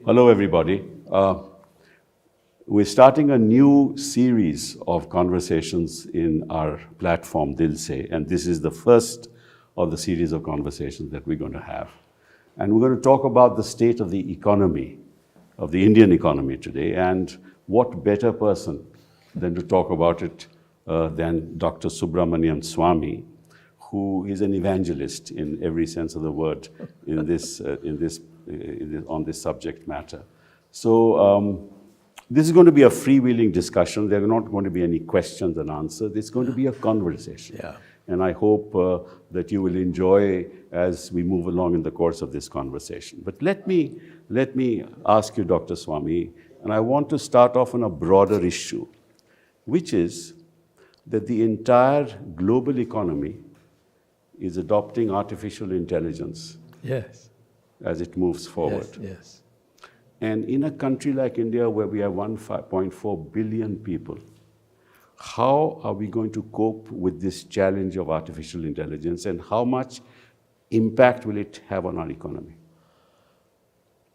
Hello, everybody. We're starting a new series of conversations in our platform, Dil Se, and this is the first of the series of conversations that we're going to have. And we're going to talk about the state of the economy, of the Indian economy today, and what better person than to talk about it than Dr. Subramaniam Swamy, who is an evangelist in every sense of the word on this subject matter. So this is going to be a freewheeling discussion. There are not going to be any questions and answers. It's going to be a conversation. Yeah. And I hope that you will enjoy as we move along in the course of this conversation. But let me ask you, Dr. Swamy, and I want to start off on a broader issue, which is that the entire global economy is adopting artificial intelligence Yes. as it moves forward. Yes. And in a country like India, where we have 1.4 billion people, how are we going to cope with this challenge of artificial intelligence, and how much impact will it have on our economy?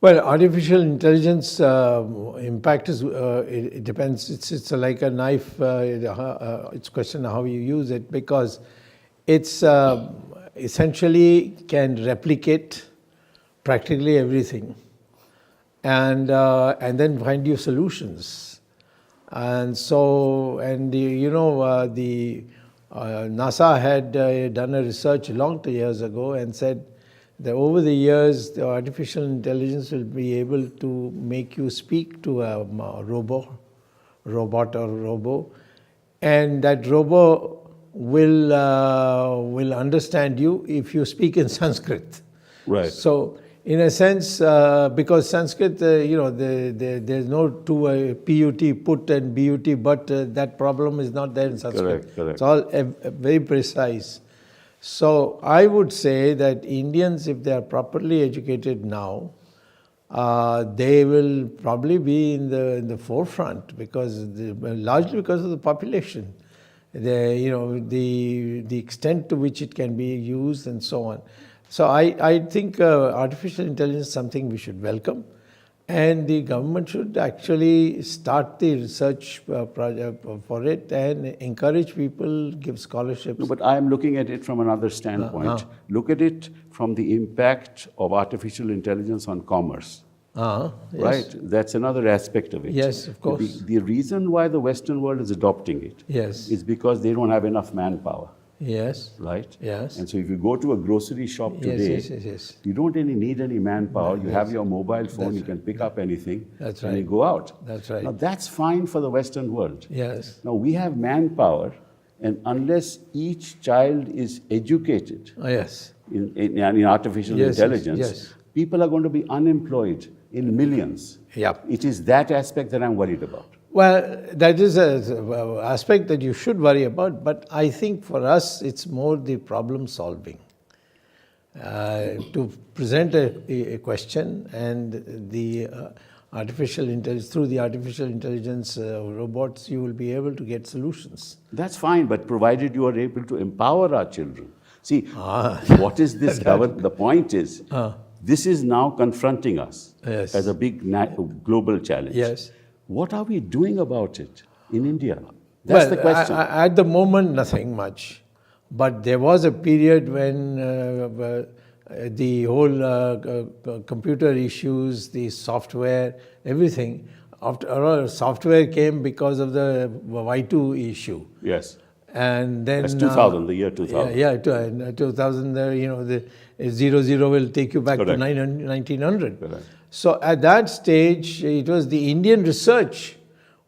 Well, artificial intelligence impact is, it depends. It's like a knife. It's a question of how you use it, because it's essentially can replicate practically everything, and then find you solutions. And so, the NASA had done a research long years ago and said that over the years, the artificial intelligence will be able to make you speak to a robot or robo, and that robo will understand you if you speak in Sanskrit. Right. So, in a sense, because Sanskrit, there's no two PUT, put, and BUT, but that problem is not there in Sanskrit. Correct. It's all very precise. So, I would say that Indians, if they are properly educated now, they will probably be in the forefront, largely because of the population, the extent to which it can be used, and so on. So I think artificial intelligence is something we should welcome, and the government should actually start the research project for it and encourage people, give scholarships. No, but I am looking at it from another standpoint. Look at it from the impact of artificial intelligence on commerce. Yes. Right? That's another aspect of it. Yes, of course. The reason why the Western world is adopting it Yes. is because they don't have enough manpower. Yes. Right? Yes. And so if you go to a grocery shop today, Yes. you don't really need any manpower. You Yes. have your mobile phone, That's you can pick up anything, That's and right. you go out. That's right. Now that's fine for the Western world. Yes. Now we have manpower, and unless each child is educated Yes. in artificial intelligence, people are going to be unemployed in millions. Yep. It is that aspect that I'm worried about. Well, that is an aspect that you should worry about, but I think for us it's more the problem solving. To present a question, and the artificial intelligence, through the artificial intelligence robots, you will be able to get solutions. That's fine, but provided you are able to empower our children. See, what is this government? The point is, this is now confronting us Yes. as a big global challenge. Yes. What are we doing about it in India? That's the question. At the moment, nothing much. But there was a period when the whole computer issues, the software, everything, after all, software came because of the Y2 issue. Yes. And then That's 2000, the year 2000. Yeah, 2000. The 00 will take you back to 1900. Correct. So at that stage, it was the Indian research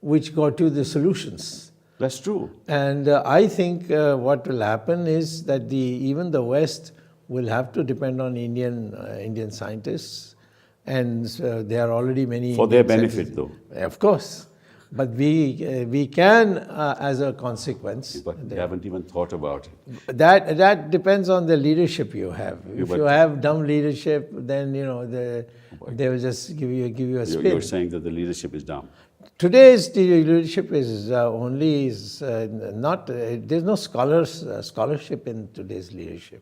which got you the solutions. That's true. And I think what will happen is that even the West will have to depend on Indian scientists, and there are already many for their Indian benefit, scientists. though. Of course. But we can, as a consequence. But they haven't even thought about it. That depends on the leadership you have. If you have dumb leadership, then they will just give you a spin. You're saying that the leadership is dumb. Today's leadership is not. There's no scholarship in today's leadership.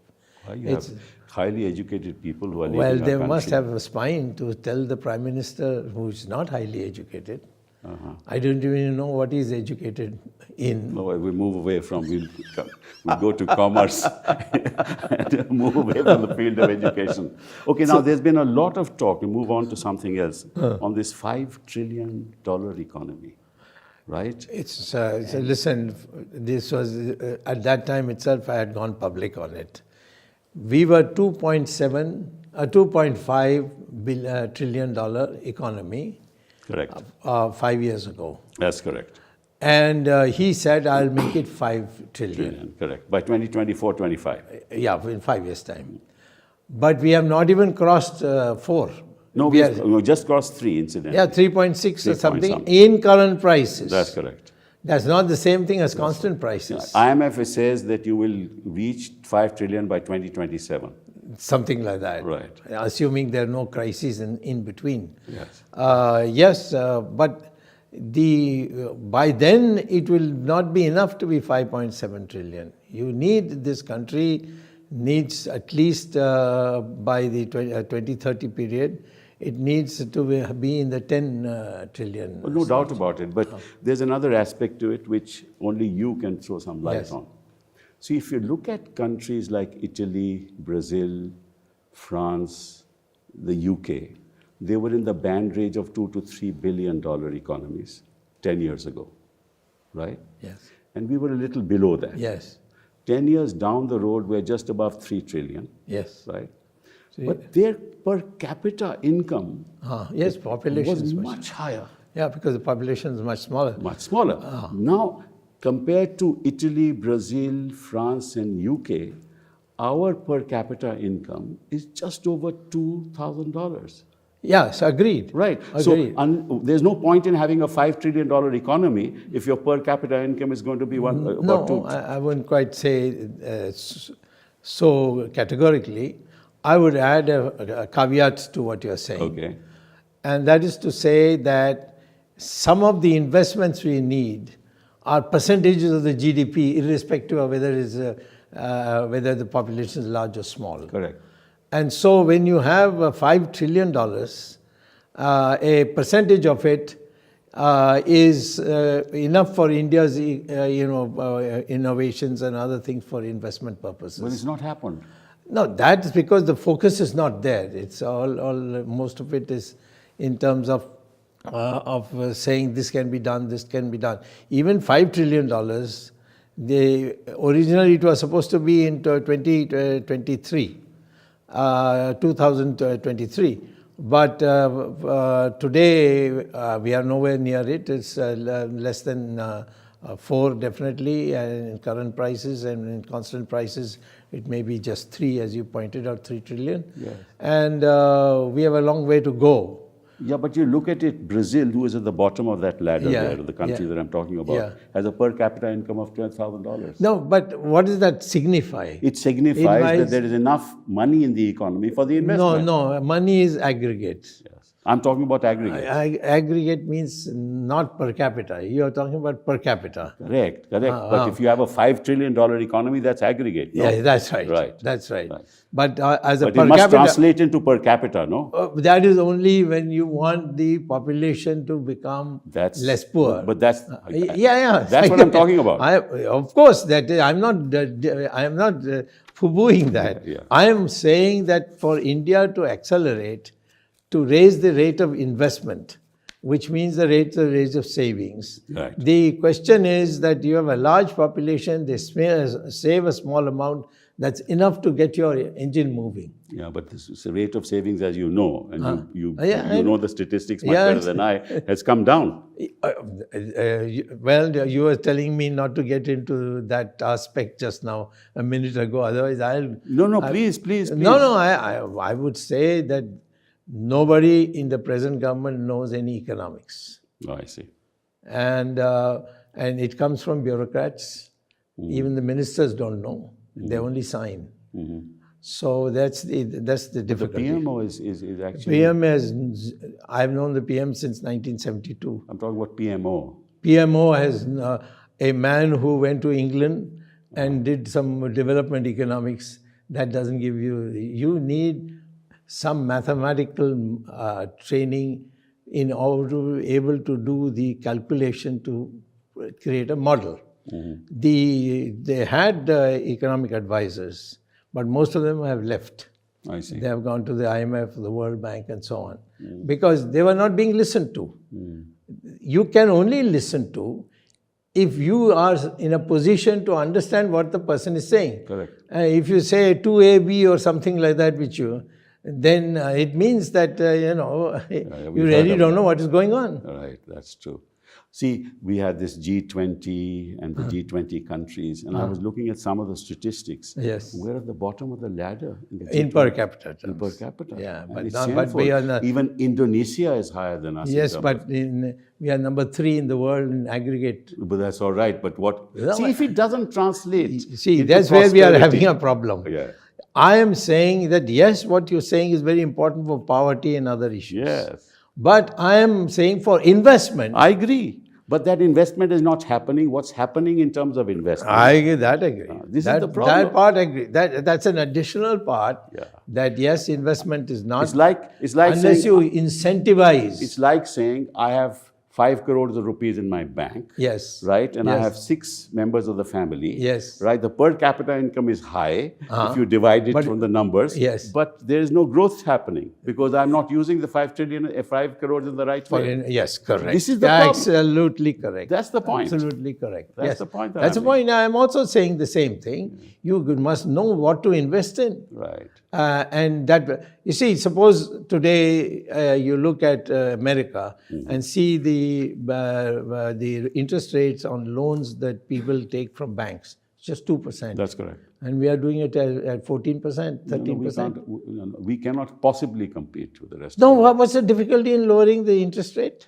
You have highly educated people who are leading Well, our they country. must have a spine to tell the Prime Minister who is not highly educated. I don't even know what he's educated in. No, we move away from, we'll go to commerce and move away from the field of education. Okay, now there's been a lot of talk, we move on to something else, on this $5 trillion economy, right? Listen, this was, at that time itself, I had gone public on it. We were $2.5 trillion economy. Correct. 5 years ago. That's correct. And he said, I'll make it 5 trillion. Correct. By 2024, 25. Yeah, in 5 years' time. But we have not even crossed 4. No, we just crossed 3 incidentally. Yeah, 3.6 or something something. in current prices. That's correct. That's not the same thing as constant prices. IMF says that you will reach 5 trillion by 2027. Something like that. Right. Assuming there are no crises in between. Yes. But by then it will not be enough to be 5.7 trillion. This country needs at least by the 2030 period, it needs to be in the 10 trillion. Well, no doubt about it. But there's another aspect to it which only you can throw some light on. So if you look at countries like Italy, Brazil, France, the UK, they were in the band range of $2 to $3 billion economies 10 years ago, right? Yes. And we were a little below that. Yes. 10 years down the road, we're just above 3 trillion. Yes. Right? But their per capita income population was is much higher. Yeah, because the population is much smaller. Much smaller. Now, compared to Italy, Brazil, France, and UK, our per capita income is just over $2,000. Yes, agreed. Right. Agreed. So there's no point in having a $5 trillion economy if your per capita income is going to be about 2. I wouldn't quite say so categorically. I would add a caveat to what you're saying. Okay. And that is to say that some of the investments we need are percentages of the GDP, irrespective of whether whether the population is large or small. Correct. And so when you have $5 trillion, a percentage of it is enough for India's innovations and other things for investment purposes. But it's not happened. No, that's because the focus is not there. It's most of it is in terms of saying this can be done, this can be done. Even $5 trillion, originally it was supposed to be in 2023. But today we are nowhere near it. It's less than 4 definitely in current prices, and in constant prices it may be just 3, as you pointed out, 3 trillion. Yes. And we have a long way to go. Yeah, but you look at it, Brazil, who is at the bottom of that ladder there, the country that I'm talking about, has a per capita income of $12,000. No, but what does that signify? It signifies that there is enough money in the economy for the investment. No, money is aggregate. Yes. I'm talking about aggregate. Aggregate means not per capita. You are talking about per capita. Correct. But if you have a $5 trillion economy, that's aggregate. No? Yeah, that's right. Right. That's right. Right. But as a but per it must capita, translate into per capita, no? that is only when you want the population to become less poor. But that's That's what I'm talking about. Of course, I'm not poo-pooing that. Yeah. I am saying that for India to accelerate, to raise the rate of investment, which means the rate of savings. Right. The question is that you have a large population, they save a small amount, that's enough to get your engine moving. Yeah, but this rate of savings, as you know, and you know the statistics much better than I, has come down. Well, you were telling me not to get into that aspect just now, a minute ago. Otherwise, Please. No, I would say that nobody in the present government knows any economics. Oh, I see. And it comes from bureaucrats. Even the ministers don't know. They only sign. So that's the difficulty. The PMO is actually... PM I've known the PM since 1972. I'm talking about PMO. PMO has a man who went to England and did some development economics. that doesn't give you, you need some mathematical training in order to be able to do the calculation to create a model. They had economic advisors, but most of them have left. I see. They have gone to the IMF, the World Bank, and so on, because they were not being listened to. You can only listen to if you are in a position to understand what the person is saying. Correct. If you say 2AB or something like that, then it means that, you really don't know what is going on. Right, that's true. See, we had this G20 and the G20 countries, and I was looking at some of the statistics. Yes. We're at the bottom of the ladder in the In G20. per capita terms. In per capita. Yeah, And but, it's not, but shameful. we are not. Even Indonesia is higher than us. Yes, but we are number 3 in the world in aggregate. But that's all right. But what? No, See, if it doesn't translate. See, into that's where we are prosperity- having a problem. Yeah. I am saying that yes, what you're saying is very important for poverty and other issues. Yes. But I am saying for investment. I agree. But that investment is not happening. What's happening in terms of investment? I agree, that I agree. This is that, the problem. That part I agree. That's an additional part. Yeah. That yes, investment is not. It's like unless saying, you incentivize. It's like saying I have 5 crores of rupees in my bank. Yes. Right? And I Yes. have 6 members of the family. Yes. Right? The per capita income is high if you divide it from the numbers. Yes. But there is no growth happening because I'm not using the 5 crores in the right way. Yes, correct. This is the problem. Absolutely correct. That's the point. Absolutely correct. That's Yes. the point that That's the I'm point. I am also saying the same thing. You must know what to invest in. Right. And that, you see, suppose today you look at America and see the interest rates on loans that people take from banks, just 2%. That's correct. And we are doing it at 14%, 13%. We cannot possibly compete with the rest. No, what's the difficulty in lowering the interest rate?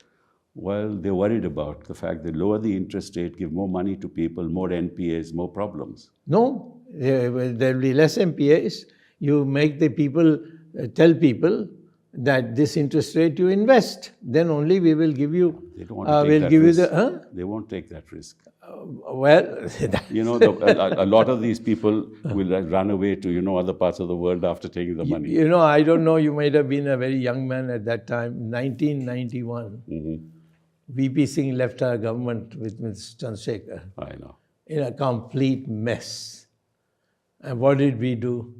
Well, they're worried about the fact that lower the interest rate, give more money to people, more NPAs, more problems. No, there will be less MPAs. You make the people, tell people that this interest rate you invest, then only we will give you. They don't want to take that risk. They won't take that risk. Well, you know, a lot of these people will run away to, other parts of the world after taking the money. I don't know, you might have been a very young man at that time, 1991. VP Singh left our government with Mr. Chandrasekhar. I know. In a complete mess. And what did we do?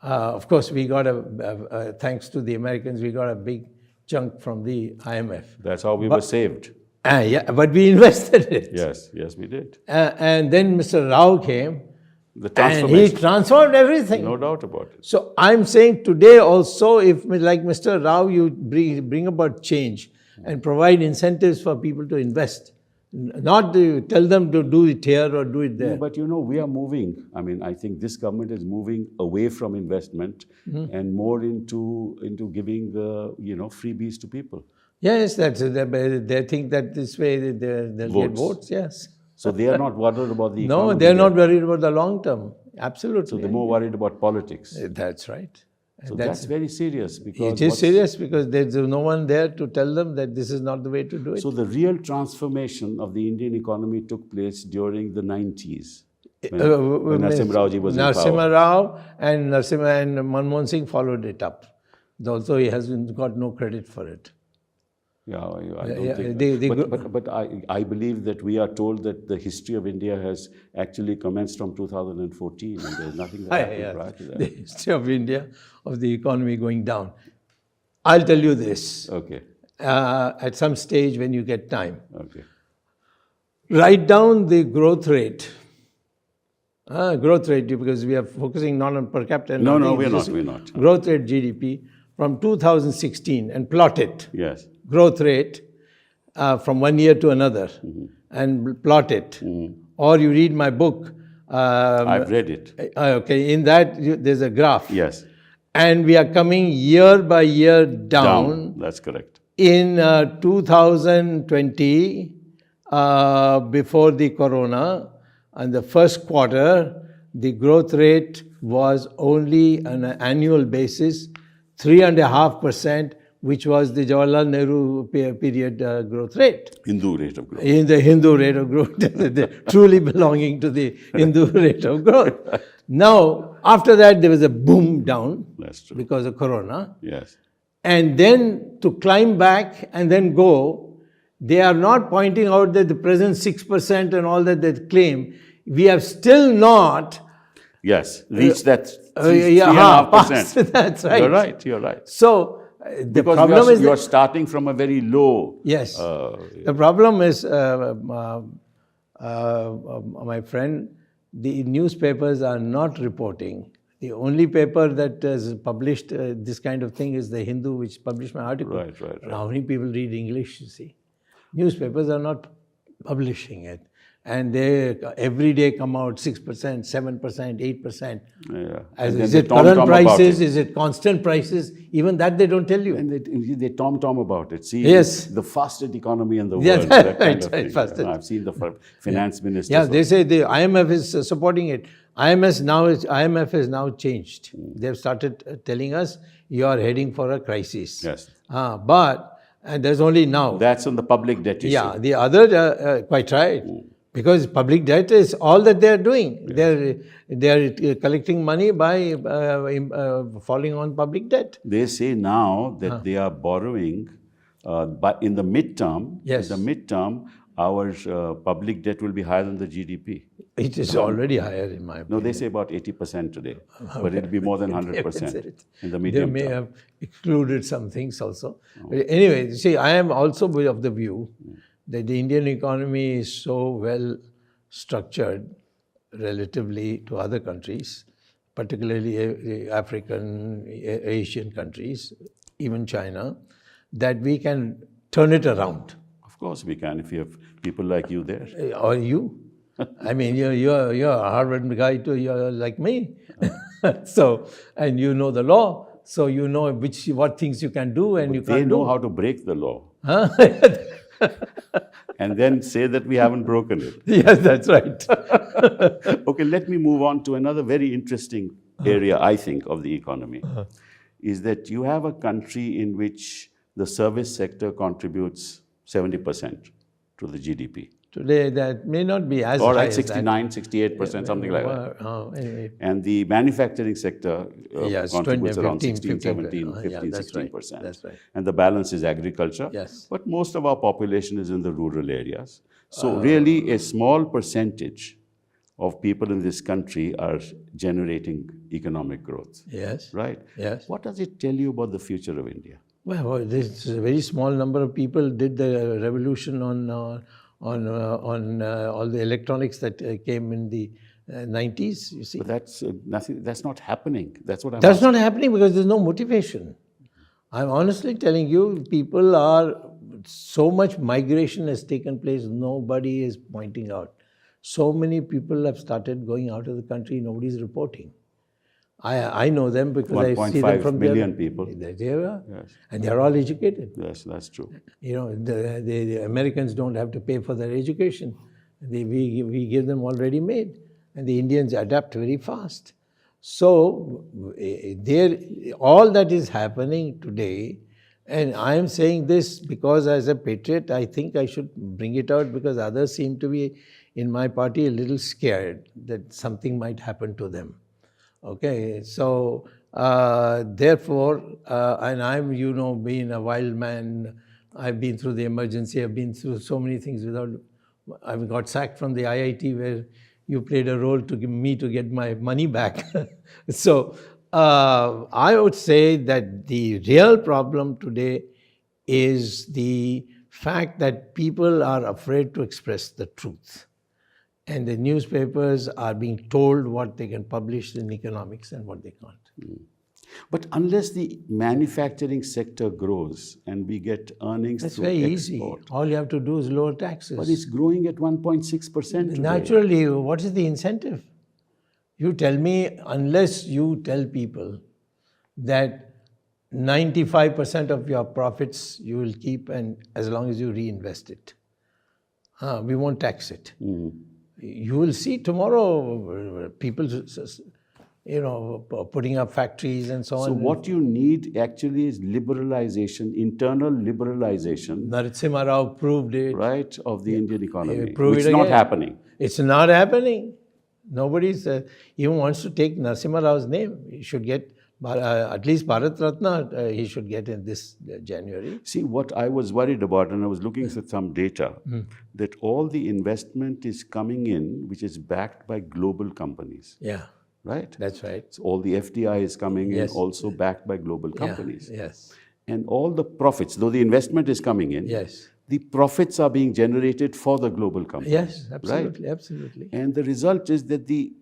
Of course, we got thanks to the Americans, we got a big chunk from the IMF. That's how we were saved. Yeah, but we invested it. Yes, we did. And then Mr. Rao came, and he transformed everything. No doubt about it. So I'm saying today also, if like Mr. Rao, you bring about change and provide incentives for people to invest, not to tell them to do it here or do it there. No, but we are moving. I mean, I think this government is moving away from investment and more into giving freebies to people. Yes, they think that this way they'll get votes. Yes. So they are not worried about the economy. No, they're not worried about the long term. Absolutely. So they're more worried about politics. That's right. So that's very serious because it is serious because there's no one there to tell them that this is not the way to do it. So the real transformation of the Indian economy took place during the 90s. When Narasimha Rao was in power. Narasimha Rao and Manmohan Singh followed it up. Although he has got no credit for it. Yeah, I don't think but I believe that we are told that the history of India has actually commenced from 2014 and there's nothing that happened prior to that. The history of India, of the economy going down. I'll tell you this. Okay. At some stage when you get time. Okay. Write down the growth rate. Growth rate, because we are focusing not on per capita. No, we're not. Growth rate GDP from 2016 and plot it. Yes. Growth rate from one year to another and plot it. Or you read my book. I've read it. Okay, in that there's a graph. Yes. And we are coming year by year down. That's correct. In 2020, before the corona, and the first quarter, the growth rate was only on an annual basis 3.5%, which was the Jawaharlal Nehru period growth rate. Hindu rate of growth. In the Hindu rate of growth, truly belonging to the Hindu rate of growth. Now, after that there was a boom down That's true. because of Corona. Yes. And then to climb back and then go, they are not pointing out that the present 6% and all that they claim, we have still not Yes. Reach that 3.5%. That's right. You're right. You're right. So the Because problem is you're starting from a very low. yes. The problem is, my friend, the newspapers are not reporting. The only paper that has published this kind of thing is the Hindu, which published my article. Right. How many people read English, you see? Newspapers are not publishing it. And they every day come out 6%, 7%, 8%. Yeah. Is it current prices? Is it constant prices? Even that they don't tell you. And they tom-tom about it. See, yes. The fastest economy in the world. Yes, That kind of right, thing. I've seen the finance minister. Yeah, they say the IMF is supporting it. IMF is now changed. They've started telling us you are heading for a crisis. Yes. And there's only now. That's on the public debt issue. Yeah, the other, quite right. Because public debt is all that they are doing. Yes. They are collecting money by falling on public debt. They say now that they are borrowing, but in the midterm, yes. Our public debt will be higher than the GDP. It is already higher in my opinion. No, they say about 80% today, but it will be more than 100% in the medium They may term. have excluded some things also. But anyway, see, I am also of the view that the Indian economy is so well structured relatively to other countries, particularly African, Asian countries, even China, that we can turn it around. Of course we can if you have people like you there. Or you. I mean, you're a Harvard guy too, you're like me. So, and you know the law, so you know what things you can do and you can't do. They know how to break the law. Huh? And then say that we haven't broken it. Yes, that's right. Okay, let me move on to another very interesting area, I think, of the economy, is that you have a country in which the service sector contributes 70% to the GDP. Today, that may not be as Or high at as 69, 68%, something like that. Anyway. And the manufacturing sector Yes, contributes 20, around 15, 16, 17, 15%. 15, That's 16%. Right. That's right. And the balance is agriculture. Yes. But most of our population is in the rural areas. So really a small percentage of people in this country are generating economic growth. Yes. Right? Yes. What does it tell you about the future of India? Well, this is a very small number of people did the revolution on all the electronics that came in the 90s, you see. But that's nothing. That's not happening. That's what I'm That's asking. not happening because there's no motivation. I'm honestly telling you, people are, so much migration has taken place, nobody is pointing out. So many people have started going out of the country, nobody's reporting. I know them because I see them from 1.5 million people. They are, Yes. and they're all educated. Yes, that's true. You know, the Americans don't have to pay for their education. We give them already made. And the Indians adapt very fast. So, all that is happening today, and I am saying this because as a patriot, I think I should bring it out because others seem to be, in my party, a little scared that something might happen to them. Okay, so therefore, and I'm, being a wild man, I've been through the emergency, I've been through so many things I've got sacked from the IIT where you played a role to get my money back. So I would say that the real problem today is the fact that people are afraid to express the truth. And the newspapers are being told what they can publish in economics and what they can't. But unless the manufacturing sector grows and we get earnings That's through very export, easy. All you have to do is lower taxes. but it's growing at 1.6% today. Naturally, what is the incentive? You tell me, unless you tell people that 95% of your profits you will keep and as long as you reinvest it. We won't tax it. You will see tomorrow people, putting up factories and so on. So what you need actually is liberalization, internal liberalization, Narasimha Rao proved it. right, of the Indian economy, Prove which is it not again. happening. It's not happening. Nobody's even wants to take Narasimha Rao's name. He should get at least Bharat Ratna. He should get in this January. See, what I was worried about, and I was looking at some data, that all the investment is coming in, which is backed by global companies. Yeah, Right? that's right. So all the FDI is coming in, Yes. also backed by global companies. Yes. And all the profits, though the investment is coming in, Yes. the profits are being generated for the global companies. Yes. Right? Absolutely. Absolutely. And the result is that the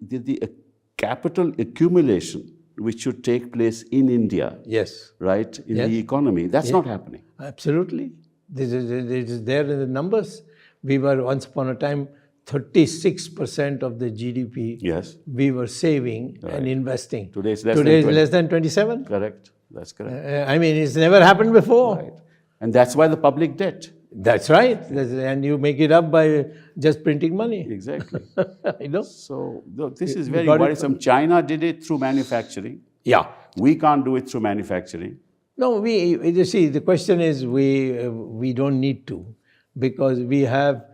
capital accumulation, which should take place in India, Yes. right, in Yes. the economy, that's not happening. Absolutely. This is there in the numbers. We were once upon a time 36% of the GDP. Yes, We were saving and investing. Today it's less Today than is less than 27. correct. That's correct. I mean, it's never happened before. Right. And that's why the public debt. That's right. And you make it up by just printing money. Exactly. You know? So this is very got it. worrisome. China did it through manufacturing. Yeah. We can't do it through manufacturing. No, you see, the question is we don't need to, because we have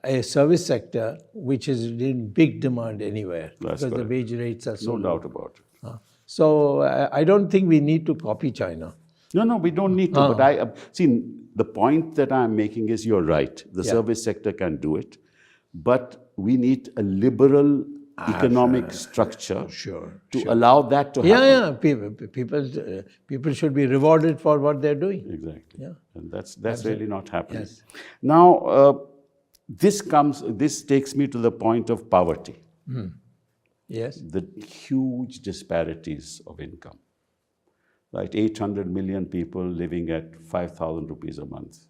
a service sector which is in big demand anywhere, That's because the correct. wage rates are so No low. doubt about it. So I don't think we need to copy China. No, we don't need to. But I see, the point that I'm making is you're right. The service sector can do it. But we need a liberal economic structure to allow that to happen. Yeah. People should be rewarded for what they're doing. Exactly. Yeah. And that's really not happening. Yes. Now, this takes me to the point of poverty. Yes. The huge disparities of income. Right, 800 million people living at 5,000 rupees a month.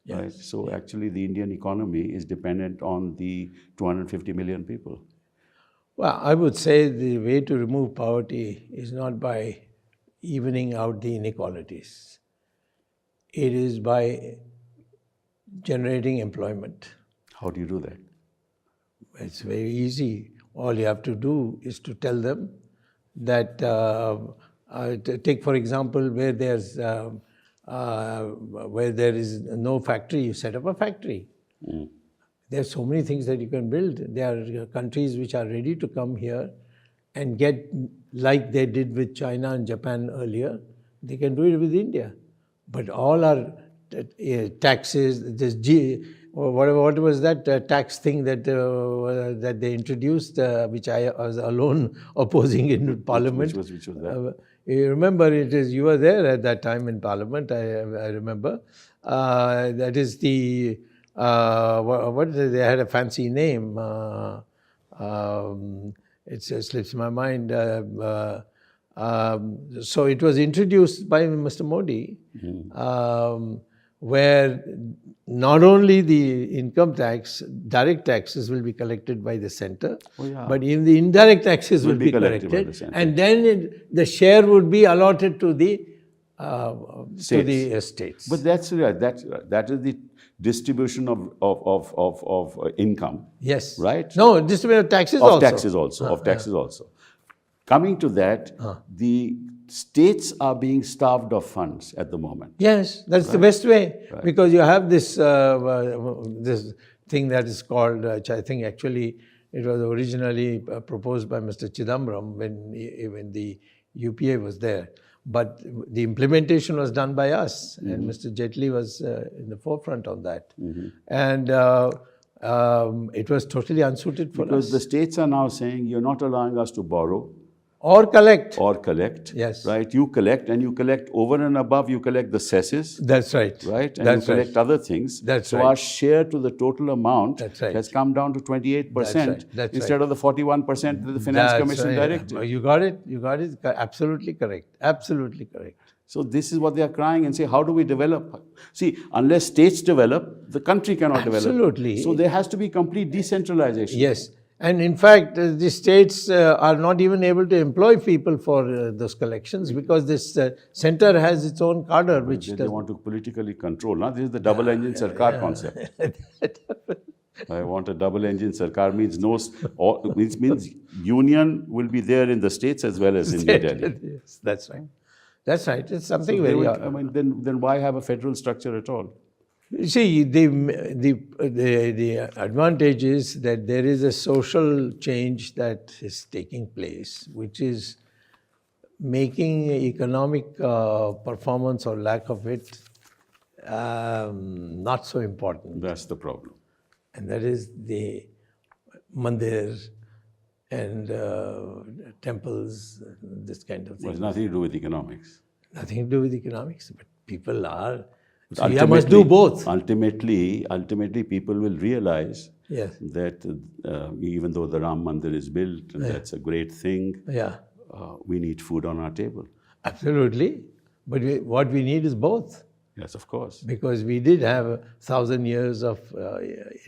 Yes. Right? So actually the Indian economy is dependent on the 250 million people. Well, I would say the way to remove poverty is not by evening out the inequalities. It is by generating employment. How do you do that? It's very easy. All you have to do is to tell them that, take for example, where there is no factory, you set up a factory. There are so many things that you can build. There are countries which are ready to come here and get, like they did with China and Japan earlier, they can do it with India. But all our taxes, what was that tax thing that they introduced, which I was alone opposing in Parliament? Which was that? You remember, you were there at that time in Parliament, I remember. That is the, they had a fancy name. It slips my mind. So it was introduced by Mr. Modi, where not only the income tax, direct taxes will be collected by the center, but even the indirect taxes will be collected by the center. And then the share would be allotted to the states. But that's right. That is the distribution of income. Yes. Right? No, distribution of taxes also. Of taxes also. Coming to that, the states are being starved of funds at the moment. Yes, that's the best way, because you have this this thing that is called, which I think actually it was originally proposed by Mr. Chidambaram when the UPA was there, but the implementation was done by us, and Mr. Jaitley was in the forefront on that, and it was totally unsuited for us. Because the states are now saying, you're not allowing us to borrow. Or collect. Yes. Right? You collect, and you collect over and above, you collect the cesses. That's right. Right? And you collect other things. That's so our share to the total amount has come down to 28% instead of the 41% that the Finance Commission directed. You got it. Absolutely correct. Absolutely correct. So this is what they are crying and say, how do we develop? See, unless states develop, the country cannot develop. Absolutely. So there has to be complete decentralization. Yes. And in fact, the states are not even able to employ people for those collections, because this center has its own cadre, which they want to politically control. Now, this is the double-engine Sarkar concept. I want a double-engine Sarkar means union will be there in the states as well as in New Delhi. Yes, that's right. That's right. It's something very. Then why have a federal structure at all? You see, the advantage is that there is a social change that is taking place, which is making economic performance or lack of it not so important. That's the problem. And that is the mandir and temples, this kind of It has thing. nothing to do with economics. Nothing to do with economics, but people are. But So you must do both. Ultimately, people will realize Yes. that even though the Ram Mandir is built, and that's a great thing, Yeah, we need food on our table. absolutely. But what we need is both. Yes, of course. Because we did have 1,000 years of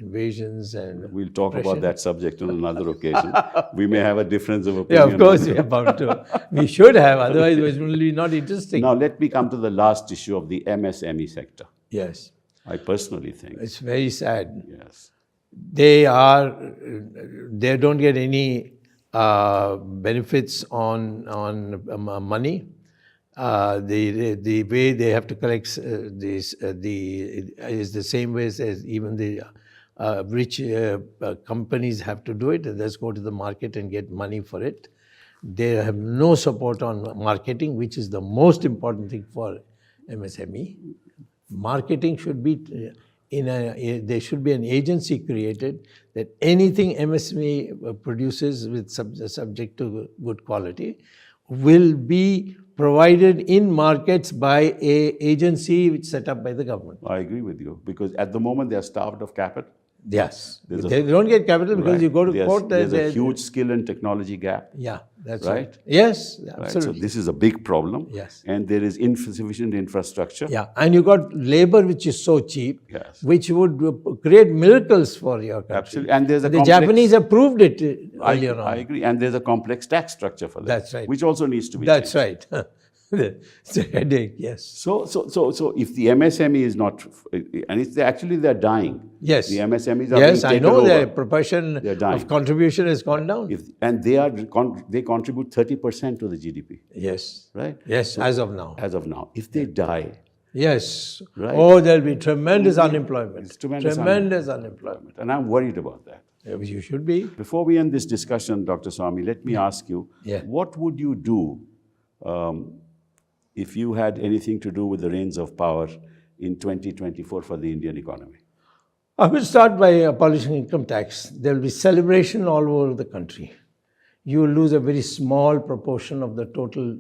invasions and We'll talk about oppression. that subject on another occasion. We may have a difference of Yeah, opinion. of course we are bound to. We should have, otherwise it will be not interesting. Now, let me come to the last issue of the MSME sector. Yes, I personally think, it's very sad. yes, They don't get any benefits on money. The way they have to collect is the same way as even the rich companies have to do it. They just go to the market and get money for it. They have no support on marketing, which is the most important thing for MSME. Marketing should be there should be an agency created that anything MSME produces with subject to good quality will be provided in markets by a agency which set up by the government. I agree with you, because at the moment they are starved of capital. Yes. There's They don't get capital because Right. you go to court. There's a huge skill and technology gap. Yeah, that's Right? right. Yes, Right? absolutely. So this is a big problem. Yes. And there is insufficient infrastructure. Yeah, and you got labor which is so cheap, Yes. which would create miracles for your country. Absolutely. And there's a The complex, Japanese have proved it earlier on. I agree. And there's a complex tax structure for that. That's right. Which also needs to be That's changed. right. It's a headache, yes. So if the MSME is not, and it's actually they're dying. Yes. The MSMEs are Yes, being I taken know over. the proportion They're dying. of contribution has gone down. And they contribute 30% to the GDP, Yes. right? Yes, as of now. As of now. If they die, Yes. Right. Oh, there'll be tremendous unemployment. It's tremendous unemployment. and I'm worried about that. You should be. Before we end this discussion, Dr. Swamy, let me ask you, Yeah. what would you do if you had anything to do with the reins of power in 2024 for the Indian economy? I will start by abolishing income tax. There will be celebration all over the country. You will lose a very small proportion of the total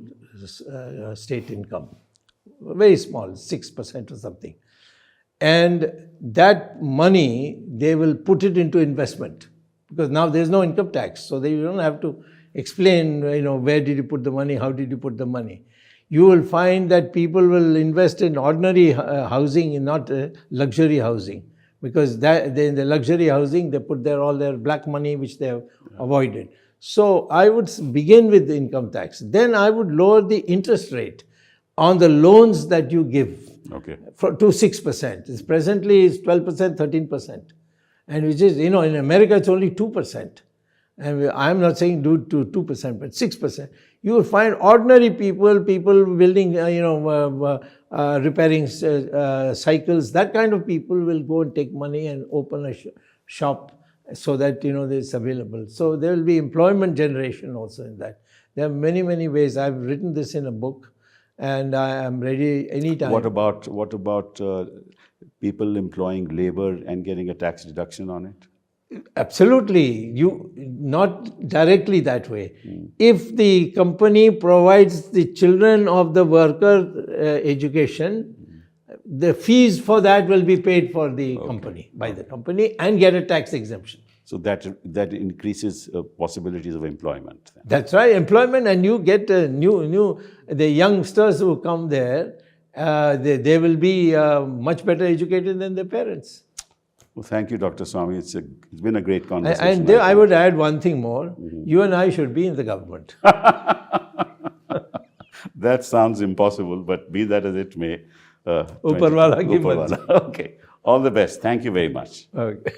state income. Very small, 6% or something. And that money, they will put it into investment. Because now there's no income tax. So you don't have to explain, where did you put the money, how did you put the money. You will find that people will invest in ordinary housing and not luxury housing. Because in the luxury housing, they put all their black money, which they have avoided. So I would begin with the income tax. Then I would lower the interest rate on the loans that you give to 6%. It's presently it's 12%, 13%. And which is, in America, it's only 2%. And I'm not saying do to 2%, but 6%. You will find ordinary people building, repairing cycles, that kind of people will go and take money and open a shop so that, it's available. So there will be employment generation also in that. There are many, many ways. I've written this in a book and I am ready anytime. What about people employing labor and getting a tax deduction on it? Absolutely. Not directly that way. If the company provides the children of the worker education, the fees for that will be paid for the company, by the company, and get a tax exemption. So that increases possibilities of employment. Then. That's right, employment, and you get the youngsters who come there, they will be much better educated than their parents. Well, thank you, Dr. Swamy. It's been a great conversation. And I would add one thing more. You and I should be in the government. That sounds impossible, but be that as it may. Upar wala ki marzi. Okay. All the best. Thank you very much. Okay.